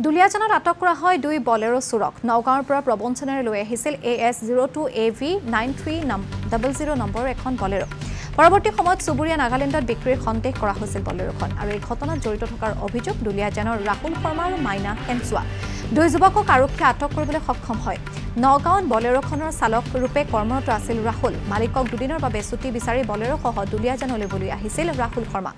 দুলিয়াজানত আটক কৰা হয় 2 বলেৰো চোৰক। নগাঁৱৰ পৰা প্ৰবঞ্চনাৰে লৈ আহিছিল AS02AV9300 নম্বৰৰ এখন বলেৰো। পৰৱৰ্তী সময়ত চুবুৰীয়া নাগালেণ্ডত বিক্ৰীৰ সন্দেহ কৰা হৈছিল বলেৰোখন আৰু এই ঘটনাত জড়িত থকাৰ অভিযোগ দুলিয়াজানৰ ৰাহুল শৰ্মা আৰু মাইনা সেনচুৱা। 2 যুৱকক আৰক্ষীয়ে আটক কৰিবলৈ সক্ষম হয়। নগাঁৱত বলেৰোখনৰ চালক ৰূপে কৰ্মৰত আছিল ৰাহুল। মালিকক দুদিনৰ বাবে ছুটি বিচাৰি বলেৰোসহ দুলিয়াজানলৈ বুলি আহিছিল ৰাহুল শৰ্মা।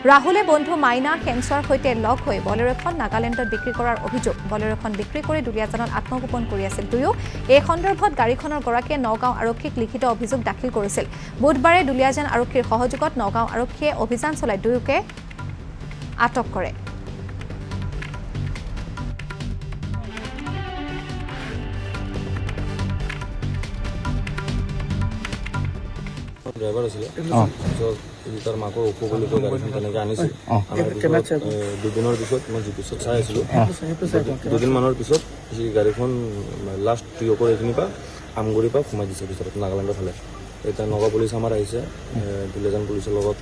ৰাহুলে বন্ধু মাইনা সেনচুৱাৰ সৈতে লগ হৈ বলেৰোখন নাগালেণ্ডত বিক্ৰী কৰাৰ অভিযোগ। বলেৰোখন বিক্ৰী কৰি দুলিয়াজানত আত্মগোপন কৰি আছিল দুয়ো। এই সন্দৰ্ভত গাড়ীখনৰ গৰাকীয়ে নগাঁও আৰক্ষীক লিখিত অভিযোগ দাখিল কৰিছিল। বুধবাৰে দুলিয়াজান আৰক্ষীৰ সহযোগত নগাঁও আৰক্ষীয়ে অভিযান চলাই দুয়োকে আটক কৰে। ড্ৰাইভাৰ আছিলে তাৰ মাকৰ অসুখ বুলি কৈ গাড়ীখন তেনেকৈ আনিছিল। দুদিনৰ পিছত মই জিপিএছত চাই আছিলোঁ। দুদিনমানৰ পিছত সি গাড়ীখন লাষ্ট টিয়কৰ এইখিনিৰ পৰা আমগুৰিৰ পৰা সোমাই দিছে ভিতৰত নাগালেণ্ডৰ ফালে। এতিয়া নগাঁও পুলিচ আমাৰ আহিছে, দুলিয়াজান পুলিচৰ লগত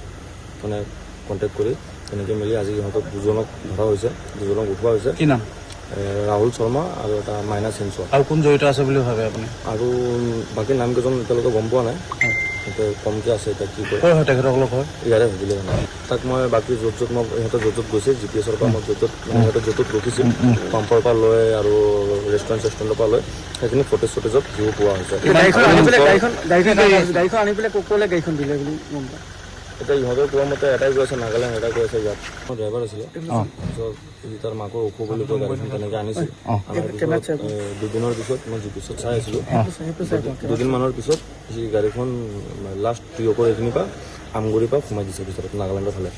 মানে কণ্টেক্ট কৰি তেনেকৈ মিলি আজি ইহঁতক দুজনক ধৰা হৈছে, দুজনক উঠোৱা হৈছে। কি নাম? ৰাহুল শৰ্মা আৰু এটা মাইনা সেনচুৱা। আৰু কোন জড়িত আছে বুলি ভাবে আপুনি? আৰু বাকী নামকেইজন এতিয়ালৈকে গম পোৱা নাই, এতিয়া কমকৈ আছে। এতিয়া কি কৰে হয় তেখেতসকলক হয় ইয়াৰে ভাবিলে তাক মই বাকী য'ত মই ইহঁতে য'ত গৈছে জিপিএছৰ পৰা মই য'ত সিহঁতে য'ত ৰখিছিল পাম্পৰ পৰা লৈ আৰু ৰেষ্টুৰেণ্টৰ পৰা লৈ সেইখিনি ফুটেজত ভিউ পোৱা হৈছে। এতিয়া ইহঁতৰ কোৱা মতে এটাই গৈ আছে নাগালেণ্ড, এটাই গৈ আছে ইয়াত। মই ড্ৰাইভাৰ আছিলে, সি তাৰ মাকৰ অসুখ বুলি কৈ গাড়ীখন তেনেকৈ আনিছিল। দুদিনৰ পিছত মই জিপিএছত চাই আছিলোঁ। দুদিনমানৰ পিছত সি গাড়ীখন লাষ্ট টিয়কৰ এইখিনিৰ পৰা আমগুৰিৰ পৰা সোমাই দিছে ভিতৰত নাগালেণ্ডৰ ফালে।